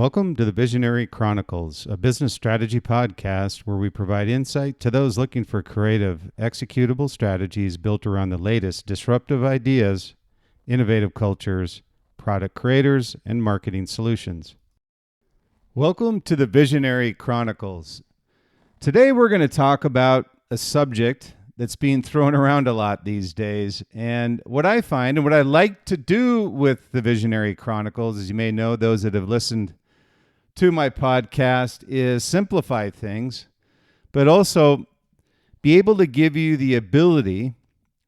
Welcome to the Visionary Chronicles, a business strategy podcast where we provide insight to those looking for creative, executable strategies built around the latest disruptive ideas, innovative cultures, product creators, and marketing solutions. Welcome to the Visionary Chronicles. Today we're going to talk about a subject that's being thrown around a lot these days. And what I find and what I like to do with the Visionary Chronicles, as you may know, those that have listened to my podcast, is simplify things, but also be able to give you the ability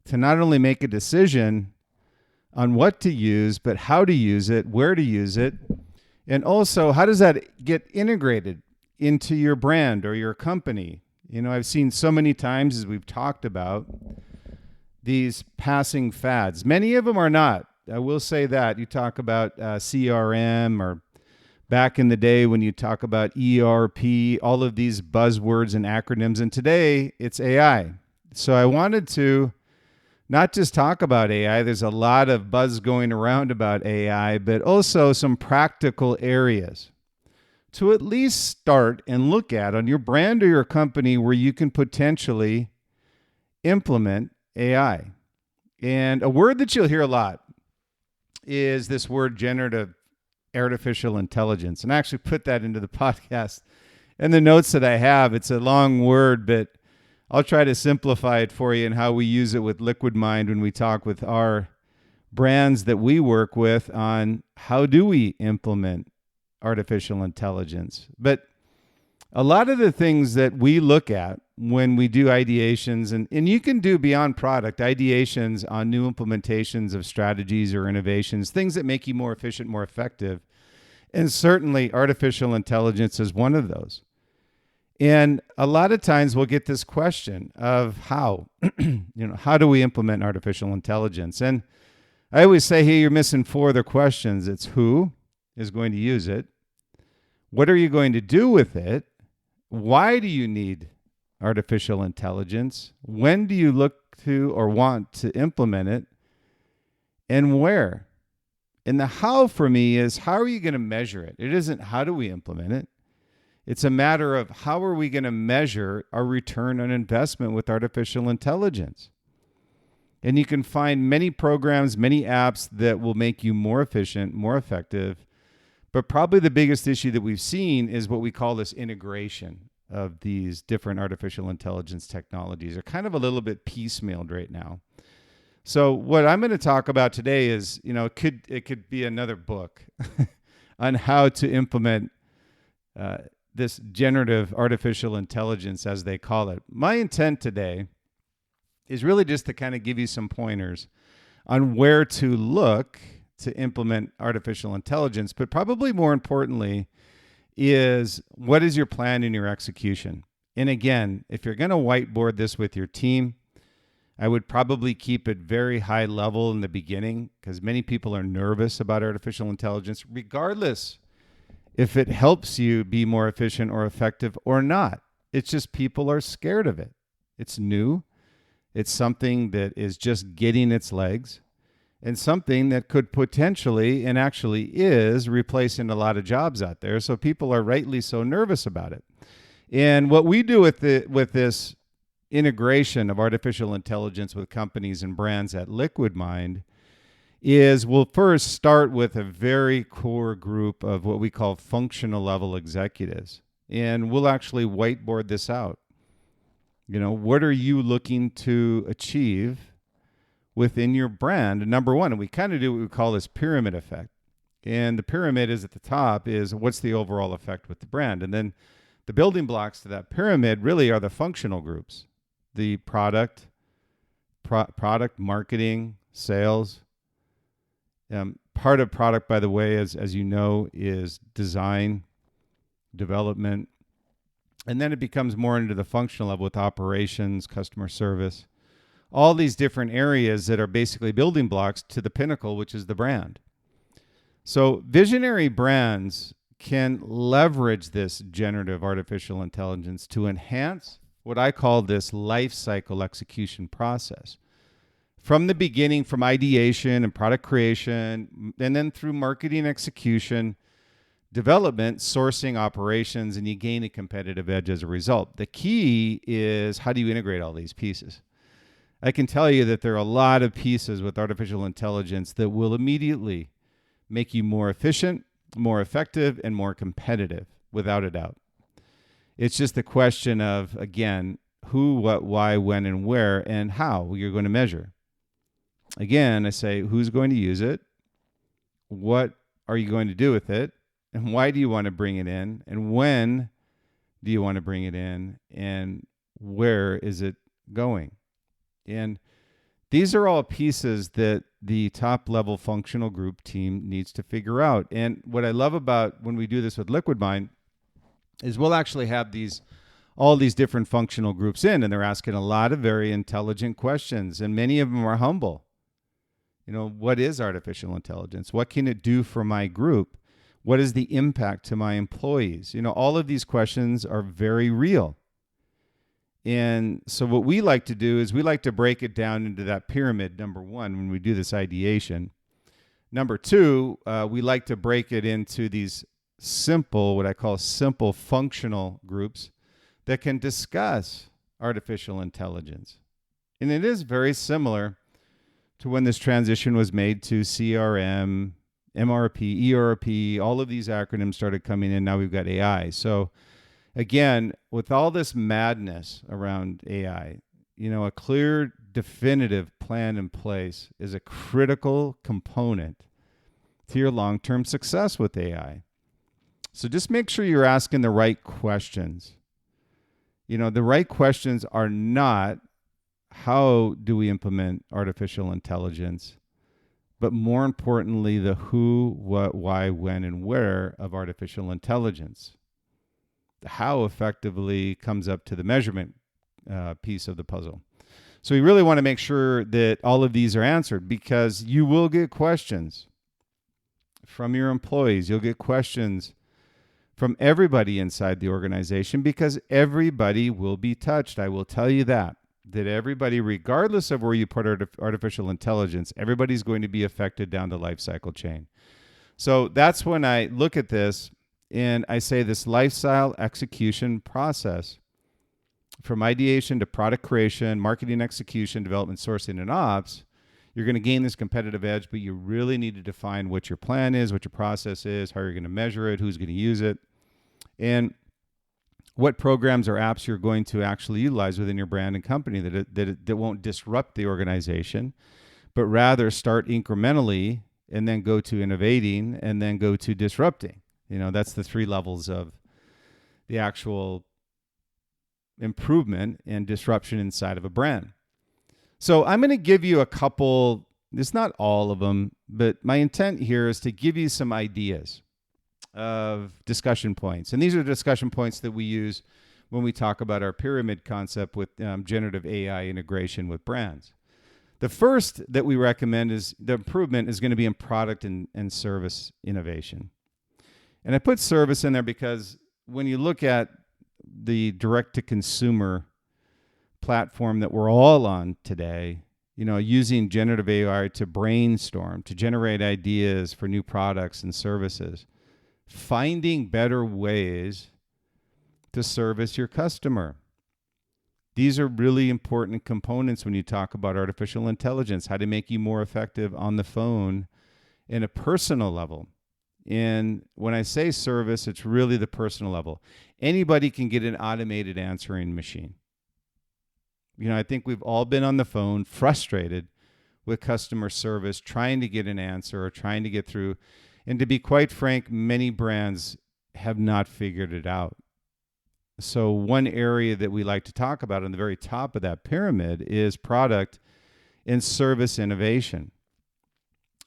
to not only make a decision on what to use, but how to use it, where to use it, and also how does that get integrated into your brand or your company. You know, I've seen so many times, as we've talked about, these passing fads. Many of them are not. I will say that. You talk about CRM, or back in the day when you talk about ERP, all of these buzzwords and acronyms, and today it's AI. So I wanted to not just talk about AI. There's a lot of buzz going around about AI, but also some practical areas to at least start and look at on your brand or your company where you can potentially implement AI. And a word that you'll hear a lot is this word generative artificial intelligence. And I actually put that into the podcast and the notes that I have. It's a long word, but I'll try to simplify it for you and how we use it with Liquid Mind when we talk with our brands that we work with on how do we implement artificial intelligence. But a lot of the things that we look at when we do ideations, and you can do beyond product, ideations on new implementations of strategies or innovations, things that make you more efficient, more effective. And certainly artificial intelligence is one of those. And a lot of times we'll get this question of how, how do we implement artificial intelligence? And I always say, hey, you're missing four other questions. It's who is going to use it? What are you going to do with it? Why do you need artificial intelligence? When do you look to or want to implement it? And where? And the how for me is, how are you going to measure it? It isn't how do we implement it? It's a matter of how are we going to measure our return on investment with artificial intelligence? And you can find many programs, many apps that will make you more efficient, more effective. But probably the biggest issue that we've seen is what we call this integration of these different artificial intelligence technologies. Are kind of a little bit piecemealed right now. So what I'm going to talk about today is, it could be another book on how to implement this generative artificial intelligence, as they call it. My intent today is really just to kind of give you some pointers on where to look to implement artificial intelligence, but probably more importantly is what is your plan and your execution? And again, if you're going to whiteboard this with your team, I would probably keep it very high level in the beginning, because many people are nervous about artificial intelligence, regardless if it helps you be more efficient or effective or not. It's just people are scared of it. It's new. It's something that is just getting its legs, and something that could potentially, and actually is, replacing a lot of jobs out there. So people are rightly so nervous about it. And what we do with this integration of artificial intelligence with companies and brands at Liquid Mind is we'll first start with a very core group of what we call functional level executives. And we'll actually whiteboard this out. What are you looking to achieve within your brand? And number one, and we kind of do what we call this pyramid effect. And the pyramid is at the top is what's the overall effect with the brand? And then the building blocks to that pyramid really are the functional groups, the product, marketing, sales. Part of product, by the way, as you know, is design, development. And then it becomes more into the functional level with operations, customer service, all these different areas that are basically building blocks to the pinnacle, which is the brand. So visionary brands can leverage this generative artificial intelligence to enhance what I call this life cycle execution process. From the beginning, from ideation and product creation, and then through marketing execution, development, sourcing, operations, and you gain a competitive edge as a result. The key is, how do you integrate all these pieces? I can tell you that there are a lot of pieces with artificial intelligence that will immediately make you more efficient, more effective, and more competitive, without a doubt. It's just the question of, again, who, what, why, when, and where, and how you're going to measure. Again, I say, who's going to use it? What are you going to do with it? And why do you want to bring it in? And when do you want to bring it in? And where is it going? And these are all pieces that the top level functional group team needs to figure out. And what I love about when we do this with LiquidMind is we'll actually have all these different functional groups in, and they're asking a lot of very intelligent questions, and many of them are humble. What is artificial intelligence? What can it do for my group? What is the impact to my employees? All of these questions are very real. And so what we like to do is we like to break it down into that pyramid, number one, when we do this ideation. Number two, we like to break it into these simple, what I call simple functional groups that can discuss artificial intelligence. And it is very similar to when this transition was made to CRM, MRP, ERP, all of these acronyms started coming in. Now we've got AI. So again, with all this madness around AI, a clear, definitive plan in place is a critical component to your long-term success with AI. So just make sure you're asking the right questions. The right questions are not, how do we implement artificial intelligence? But more importantly, the who, what, why, when, and where of artificial intelligence. The how effectively comes up to the measurement piece of the puzzle. So you really want to make sure that all of these are answered, because you will get questions from your employees. You'll get questions from everybody inside the organization, because everybody will be touched. I will tell you that everybody, regardless of where you put artificial intelligence, everybody's going to be affected down the life cycle chain. So that's when I look at this and I say this lifestyle execution process, from ideation to product creation, marketing execution, development, sourcing, and ops, you're going to gain this competitive edge, but you really need to define what your plan is, what your process is, how you're going to measure it, who's going to use it, and what programs or apps you're going to actually utilize within your brand and company that won't disrupt the organization, but rather start incrementally and then go to innovating and then go to disrupting. That's the 3 levels of the actual improvement and disruption inside of a brand. So I'm going to give you a couple, it's not all of them, but my intent here is to give you some ideas of discussion points. And these are discussion points that we use when we talk about our pyramid concept with generative AI integration with brands. The first that we recommend is the improvement is going to be in product and service innovation. And I put service in there because when you look at the direct-to-consumer platform that we're all on today, using generative AI to brainstorm, to generate ideas for new products and services, finding better ways to service your customer. These are really important components when you talk about artificial intelligence, how to make you more effective on the phone in a personal level. And when I say service, it's really the personal level. Anybody can get an automated answering machine. I think we've all been on the phone frustrated with customer service, trying to get an answer or trying to get through. And to be quite frank, many brands have not figured it out. So one area that we like to talk about on the very top of that pyramid is product and service innovation.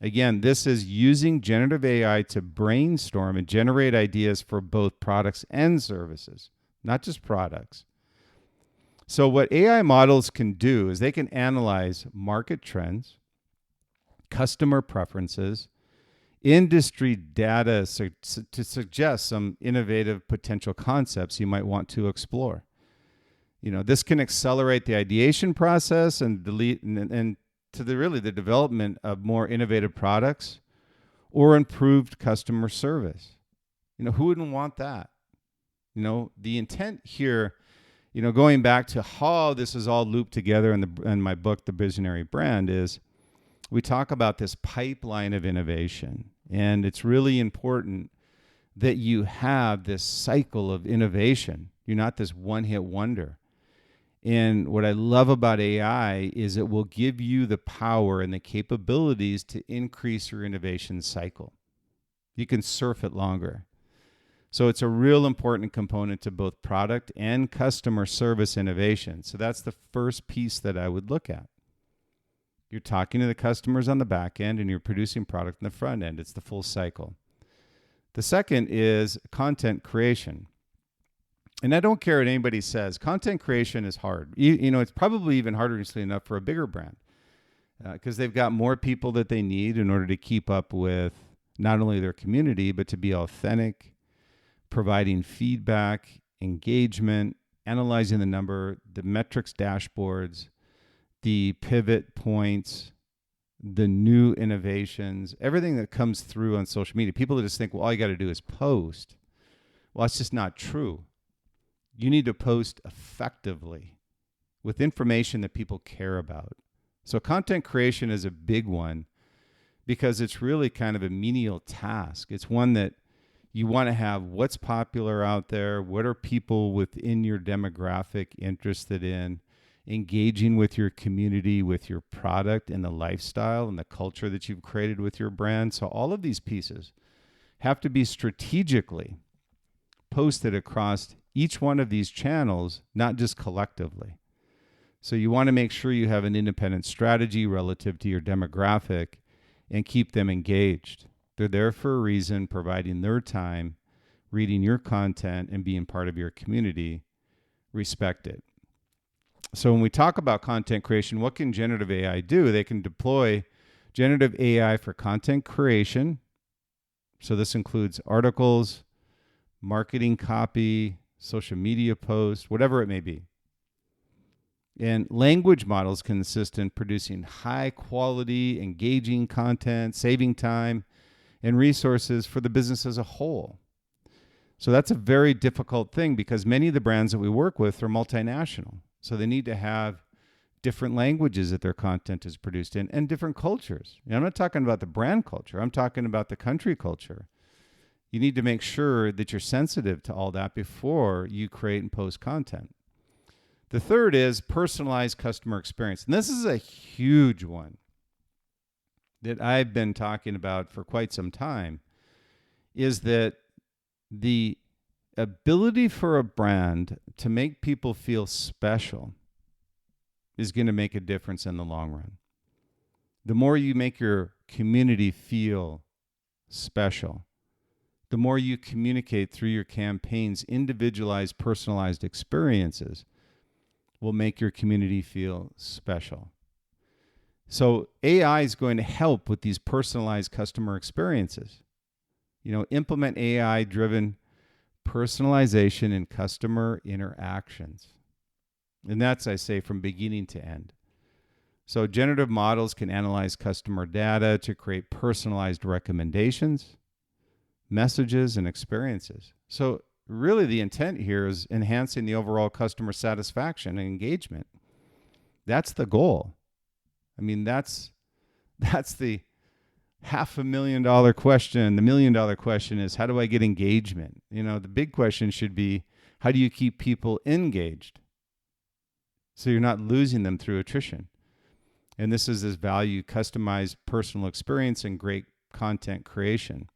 Again, this is using generative AI to brainstorm and generate ideas for both products and services, not just products. So what AI models can do is they can analyze market trends, customer preferences, industry data to suggest some innovative potential concepts you might want to explore. This can accelerate the ideation process and to the development of more innovative products or improved customer service. Who wouldn't want that? The intent here, going back to how this is all looped together in my book, The Visionary Brand, is we talk about this pipeline of innovation. And it's really important that you have this cycle of innovation. You're not this one-hit wonder. And what I love about AI is it will give you the power and the capabilities to increase your innovation cycle. You can surf it longer. So it's a real important component to both product and customer service innovation. So that's the first piece that I would look at. You're talking to the customers on the back end and you're producing product on the front end. It's the full cycle. The second is content creation. And I don't care what anybody says. Content creation is hard. It's probably even harder, interestingly enough, for a bigger brand because they've got more people that they need in order to keep up with not only their community, but to be authentic, providing feedback, engagement, analyzing the metrics dashboards, the pivot points, the new innovations, everything that comes through on social media. People just think, well, all you got to do is post. Well, that's just not true. You need to post effectively with information that people care about. So content creation is a big one because it's really kind of a menial task. It's one that you want to have what's popular out there, what are people within your demographic interested in, engaging with your community, with your product and the lifestyle and the culture that you've created with your brand. So all of these pieces have to be strategically posted across each one of these channels, not just collectively. So you want to make sure you have an independent strategy relative to your demographic and keep them engaged. They're there for a reason, providing their time, reading your content, and being part of your community. Respect it. So when we talk about content creation, what can generative AI do? They can deploy generative AI for content creation. So this includes articles, marketing copy, social media posts, whatever it may be. And language models can assist in producing high quality, engaging content, saving time and resources for the business as a whole. So that's a very difficult thing because many of the brands that we work with are multinational. So they need to have different languages that their content is produced in and different cultures. I'm not talking about the brand culture. I'm talking about the country culture. You need to make sure that you're sensitive to all that before you create and post content. The third is personalized customer experience. And this is a huge one that I've been talking about for quite some time, is that the ability for a brand to make people feel special is going to make a difference in the long run. The more you make your community feel special, the more you communicate through your campaigns, individualized, personalized experiences will make your community feel special. So AI is going to help with these personalized customer experiences. Implement AI-driven personalization in customer interactions. And that's, I say, from beginning to end. So generative models can analyze customer data to create personalized recommendations, messages, and experiences. So really the intent here is enhancing the overall customer satisfaction and engagement. That's the goal. That's the $500,000 question. The $1 million question is, how do I get engagement? The big question should be, how do you keep people engaged so you're not losing them through attrition? And this is this value, customized personal experience and great content creation.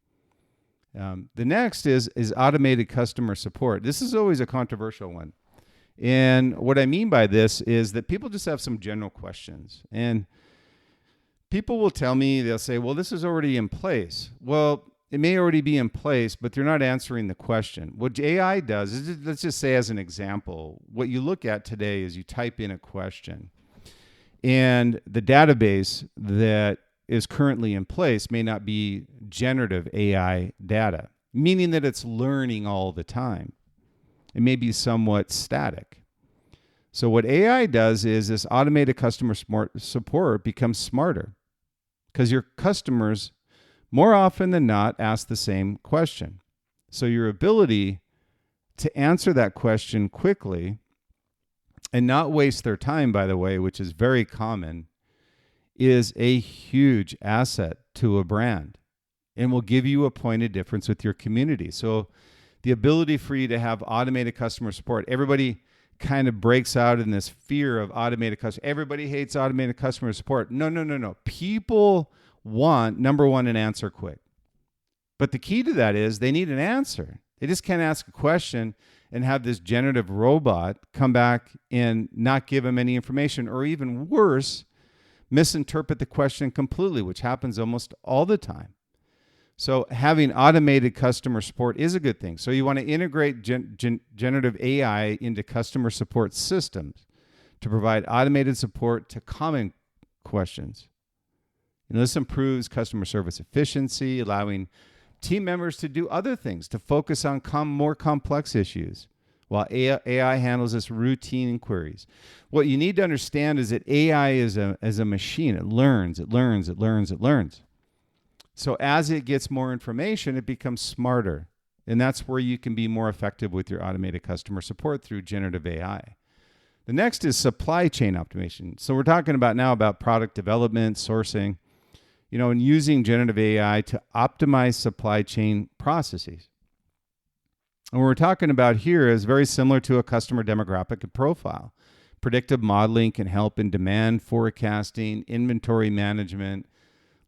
The next is automated customer support. This is always a controversial one. And what I mean by this is that people just have some general questions. And people will tell me, they'll say, well, this is already in place. Well, it may already be in place, but they're not answering the question. What AI does is, let's just say as an example, what you look at today is you type in a question. And the database that is currently in place may not be generative AI data, meaning that it's learning all the time. It may be somewhat static. So what AI does is this automated customer support becomes smarter because your customers more often than not ask the same question. So your ability to answer that question quickly and not waste their time, by the way, which is very common, is a huge asset to a brand and will give you a point of difference with your community. So the ability for you to have automated customer support, everybody kind of breaks out in this fear of automated customer. Everybody hates automated customer support. No. People want, number one, an answer quick. But the key to that is they need an answer. They just can't ask a question and have this generative robot come back and not give them any information, or even worse, misinterpret the question completely, which happens almost all the time. So having automated customer support is a good thing. So you want to integrate generative AI into customer support systems to provide automated support to common questions. This improves customer service efficiency, allowing team members to do other things, to focus on more complex issues, while AI handles this routine inquiries. What you need to understand is that AI is a machine. It learns. So as it gets more information, it becomes smarter. And that's where you can be more effective with your automated customer support through generative AI. The next is supply chain optimization. So we're talking about now about product development, sourcing, and using generative AI to optimize supply chain processes. And what we're talking about here is very similar to a customer demographic and profile. Predictive modeling can help in demand forecasting, inventory management,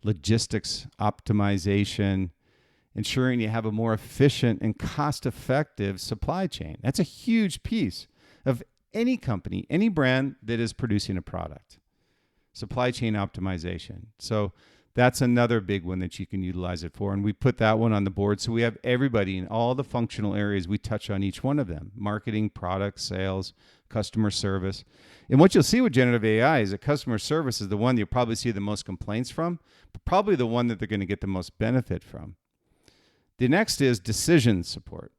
logistics optimization, ensuring you have a more efficient and cost-effective supply chain. That's a huge piece of any company, any brand that is producing a product. Supply chain optimization. So that's another big one that you can utilize it for. And we put that one on the board. So we have everybody in all the functional areas. We touch on each one of them: marketing, product, sales, customer service. And what you'll see with generative AI is that customer service is the one you'll probably see the most complaints from, but probably the one that they're going to get the most benefit from. The next is decision support.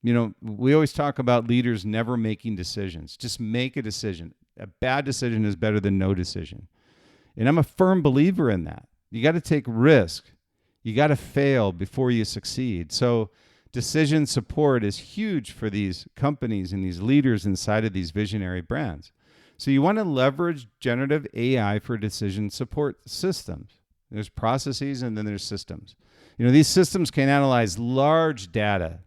We always talk about leaders never making decisions. Just make a decision. A bad decision is better than no decision. And I'm a firm believer in that. You got to take risk. You got to fail before you succeed. So decision support is huge for these companies and these leaders inside of these visionary brands. So you want to leverage generative AI for decision support systems. There's processes and then there's systems. These systems can analyze large data,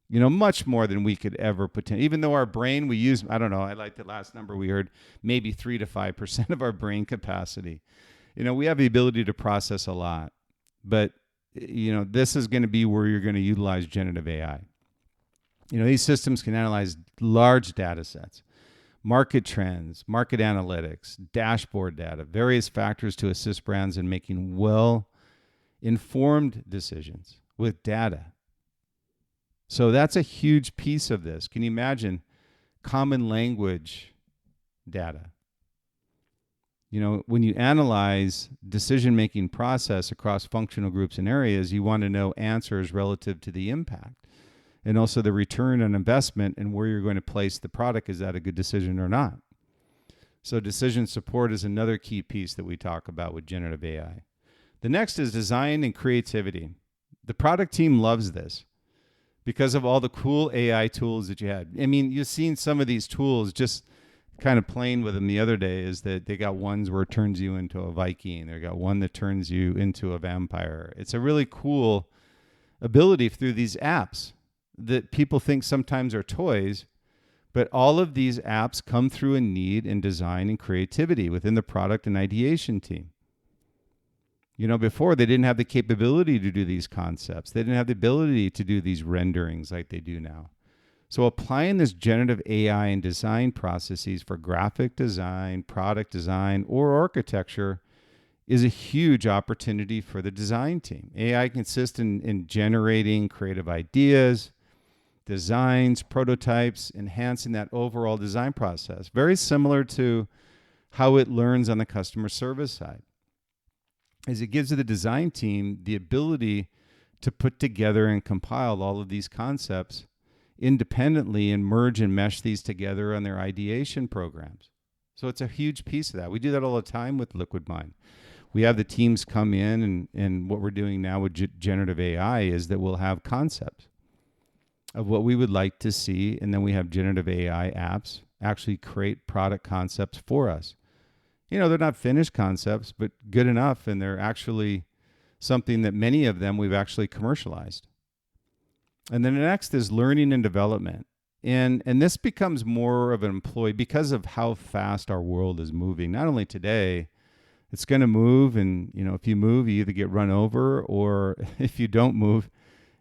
much more than we could ever potentially. Even though our brain, we use, I don't know, I like the last number we heard, maybe 3 to 5% of our brain capacity. We have the ability to process a lot, but this is going to be where you're going to utilize generative AI. These systems can analyze large data sets, market trends, market analytics, dashboard data, various factors to assist brands in making well-informed decisions with data. So that's a huge piece of this. Can you imagine common language data? When you analyze decision-making process across functional groups and areas, you want to know answers relative to the impact and also the return on investment and where you're going to place the product. Is that a good decision or not? So decision support is another key piece that we talk about with generative AI. The next is design and creativity. The product team loves this because of all the cool AI tools that you had. You've seen some of these tools, just kind of playing with them the other day, is that they got ones where it turns you into a Viking. They got one that turns you into a vampire. It's a really cool ability through these apps that people think sometimes are toys, but all of these apps come through a need in design and creativity within the product and ideation team. Before they didn't have the capability to do these concepts. They didn't have the ability to do these renderings like they do now. So applying this generative AI and design processes for graphic design, product design, or architecture is a huge opportunity for the design team. AI consists in generating creative ideas, designs, prototypes, enhancing that overall design process. Very similar to how it learns on the customer service side. Is it gives the design team the ability to put together and compile all of these concepts independently and merge and mesh these together on their ideation programs. So it's a huge piece of that. We do that all the time with Liquid Mind. We have the teams come in, and what we're doing now with generative AI is that we'll have concepts of what we would like to see, and then we have generative AI apps actually create product concepts for us. They're not finished concepts, but good enough, and they're actually something that many of them we've actually commercialized. And then the next is learning and development. And this becomes more of an employee because of how fast our world is moving. Not only today, it's going to move, and if you move, you either get run over, or if you don't move,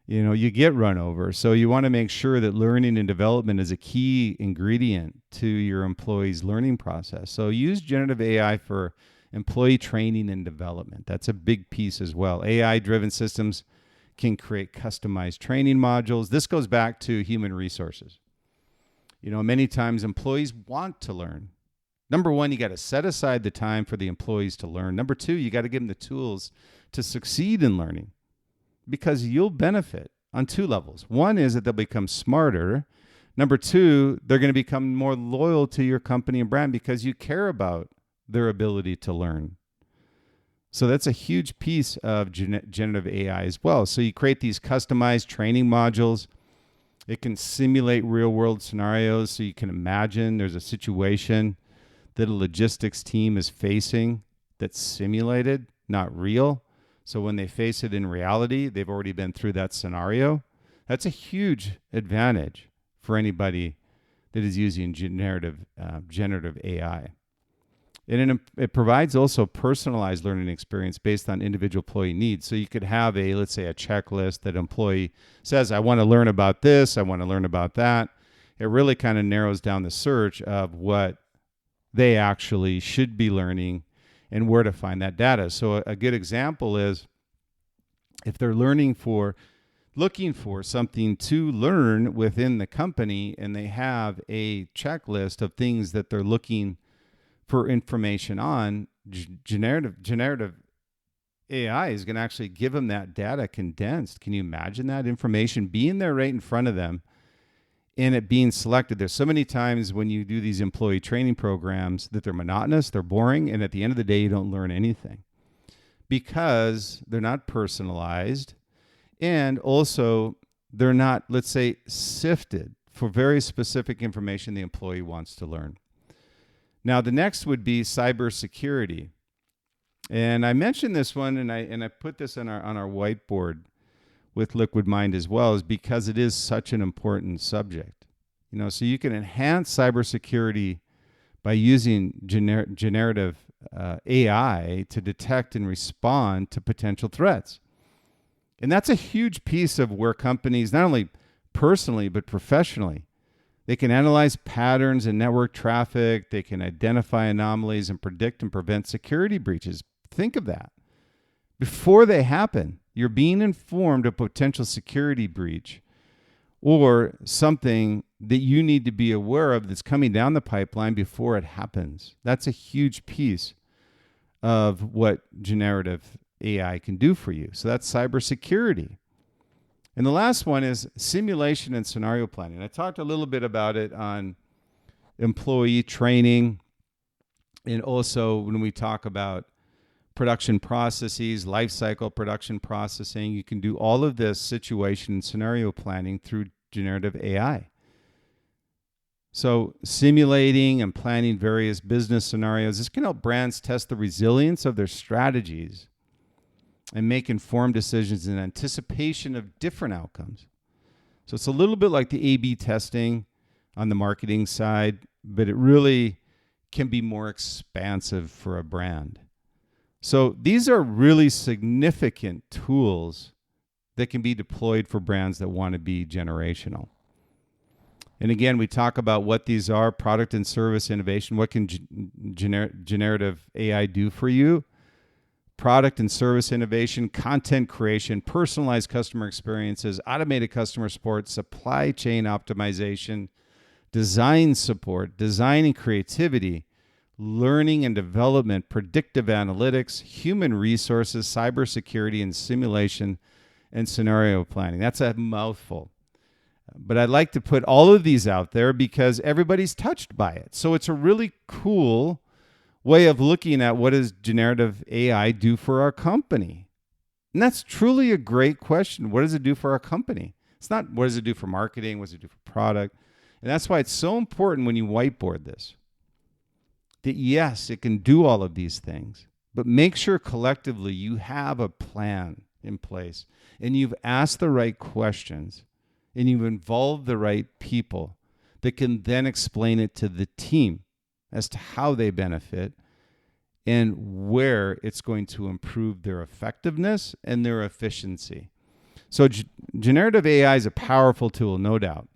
you get run over. So you want to make sure that learning and development is a key ingredient to your employees' learning process. So use generative AI for employee training and development. That's a big piece as well. AI-driven systems can create customized training modules. This goes back to human resources. Many times employees want to learn. Number one, you got to set aside the time for the employees to learn. Number two, you got to give them the tools to succeed in learning, because you'll benefit on two levels. One is that they'll become smarter. Number two, they're going to become more loyal to your company and brand because you care about their ability to learn. So that's a huge piece of generative AI as well. So you create these customized training modules. It can simulate real-world scenarios, so you can imagine there's a situation that a logistics team is facing that's simulated, not real. So when they face it in reality, they've already been through that scenario. That's a huge advantage for anybody that is using generative AI. And it provides also personalized learning experience based on individual employee needs. So you could have let's say a checklist that employee says, I want to learn about this, I want to learn about that. It really kind of narrows down the search of what they actually should be learning and where to find that data. So a good example is if they're looking for something to learn within the company, and they have a checklist of things that they're looking for information on, generative AI is going to actually give them that data condensed. Can you imagine that information being there right in front of them and it being selected? There's so many times when you do these employee training programs that they're monotonous, they're boring, and at the end of the day, you don't learn anything because they're not personalized, and also they're not, let's say, sifted for very specific information the employee wants to learn. Now, the next would be cybersecurity. And I mentioned this one, and I put this on our whiteboard with Liquid Mind as well, is because it is such an important subject. So you can enhance cybersecurity by using generative AI to detect and respond to potential threats. And that's a huge piece of where companies, not only personally, but professionally, they can analyze patterns in network traffic. They can identify anomalies and predict and prevent security breaches. Think of that. Before they happen, you're being informed of potential security breach or something that you need to be aware of that's coming down the pipeline before it happens. That's a huge piece of what generative AI can do for you. So that's cybersecurity. And the last one is simulation and scenario planning. I talked a little bit about it on employee training, and also when we talk about production processes, life cycle production processing, you can do all of this situation and scenario planning through generative AI. So simulating and planning various business scenarios, this can help brands test the resilience of their strategies and make informed decisions in anticipation of different outcomes. So it's a little bit like the A/B testing on the marketing side, but it really can be more expansive for a brand. So these are really significant tools that can be deployed for brands that want to be generational. And again, we talk about what these are: product and service innovation. What can generative AI do for you? Product and service innovation, content creation, personalized customer experiences, automated customer support, supply chain optimization, design support, design and creativity, learning and development, predictive analytics, human resources, cybersecurity, and simulation and scenario planning. That's a mouthful. But I'd like to put all of these out there because everybody's touched by it. So it's a really cool way of looking at what does generative AI do for our company. And that's truly a great question. What does it do for our company? It's not what does it do for marketing, what does it do for product? And that's why it's so important when you whiteboard this, that yes, it can do all of these things, but make sure collectively you have a plan in place and you've asked the right questions and you've involved the right people that can then explain it to the team as to how they benefit and where it's going to improve their effectiveness and their efficiency. So generative AI is a powerful tool, no doubt.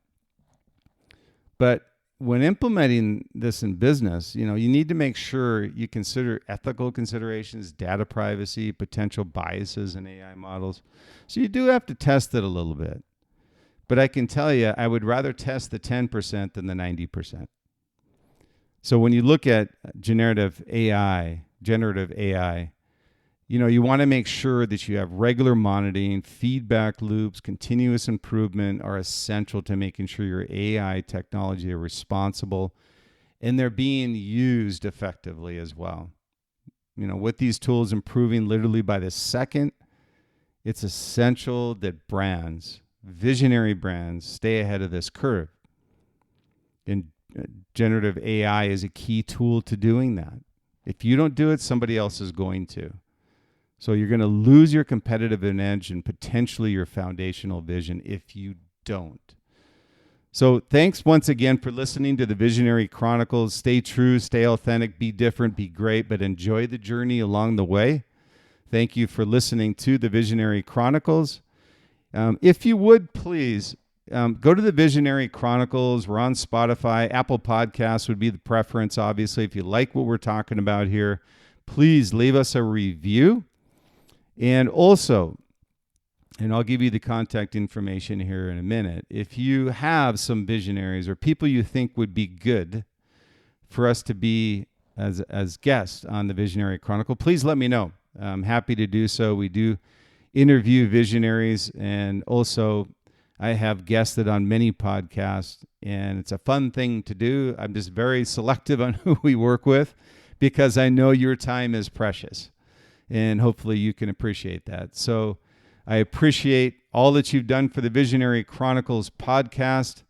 But when implementing this in business, you need to make sure you consider ethical considerations, data privacy, potential biases in AI models. So you do have to test it a little bit. But I can tell you, I would rather test the 10% than the 90%. So when you look at generative AI, you want to make sure that you have regular monitoring, feedback loops, continuous improvement are essential to making sure your AI technology are responsible and they're being used effectively as well. With these tools improving literally by the second, it's essential that visionary brands, stay ahead of this curve. And generative AI is a key tool to doing that. If you don't do it, somebody else is going to. So you're going to lose your competitive edge and potentially your foundational vision if you don't. So thanks once again for listening to the Visionary Chronicles. Stay true, stay authentic, be different, be great, but enjoy the journey along the way. Thank you for listening to the Visionary Chronicles. If you would, please go to the Visionary Chronicles. We're on Spotify. Apple Podcasts would be the preference, obviously. If you like what we're talking about here, please leave us a review. And also, and I'll give you the contact information here in a minute, if you have some visionaries or people you think would be good for us to be as guests on the Visionary Chronicle, please let me know. I'm happy to do so. We do interview visionaries, and also I have guested on many podcasts, and it's a fun thing to do. I'm just very selective on who we work with because I know your time is precious, and hopefully you can appreciate that. So I appreciate all that you've done for the Visionary Chronicles podcast.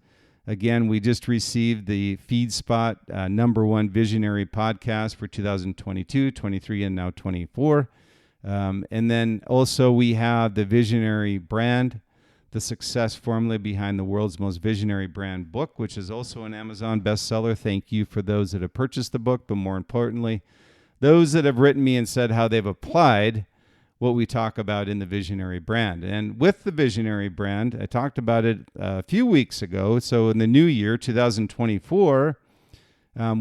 Again, we just received the FeedSpot #1 Visionary podcast for 2022, 23, and now 24. And then also we have the Visionary brand, the success formula behind the world's most visionary brand book, which is also an Amazon bestseller. Thank you for those that have purchased the book, but more importantly, those that have written me and said how they've applied what we talk about in the Visionary brand. And with the Visionary brand, I talked about it a few weeks ago. So in the new year, 2024,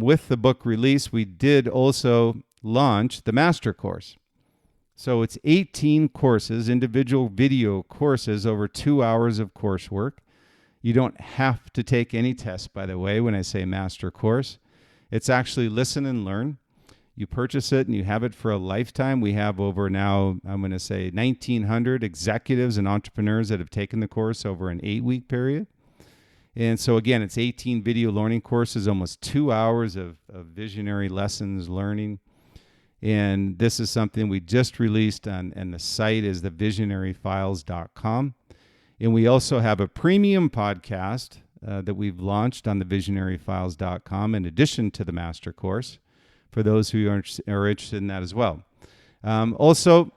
with the book release, we did also launch the Master Course. So it's 18 courses, individual video courses, over 2 hours of coursework. You don't have to take any tests, by the way, when I say Master Course. It's actually listen and learn. You purchase it and you have it for a lifetime. We have over now, I'm going to say 1,900 executives and entrepreneurs that have taken the course over an 8-week period. And so again, it's 18 video learning courses, almost 2 hours of visionary lessons learning. And this is something we just released on, and the site is thevisionaryfiles.com. And we also have a premium podcast that we've launched on thevisionaryfiles.com in addition to the Master Course for those who are interested in that as well. Also,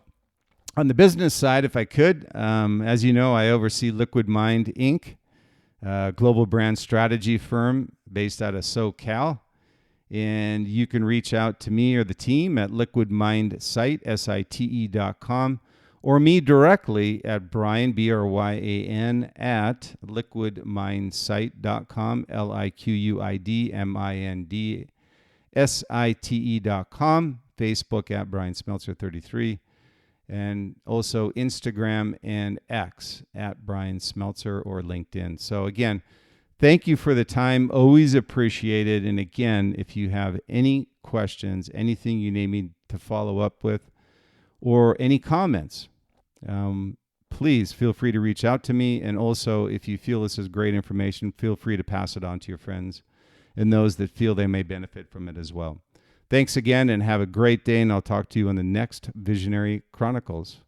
on the business side, if I could, as you know, I oversee Liquid Mind, Inc., a global brand strategy firm based out of SoCal. And you can reach out to me or the team at liquidmindsite, site.com, or me directly at Brian, Bryan, at liquidmindsite.com, liquidmindsite.com, Facebook at Brian Smeltzer 33, and also Instagram and X at Brian Smeltzer or LinkedIn. So again, thank you for the time. Always appreciated. And again, if you have any questions, anything you need me to follow up with, or any comments, please feel free to reach out to me. And also, if you feel this is great information, feel free to pass it on to your friends and those that feel they may benefit from it as well. Thanks again and have a great day, and I'll talk to you on the next Visionary Chronicles.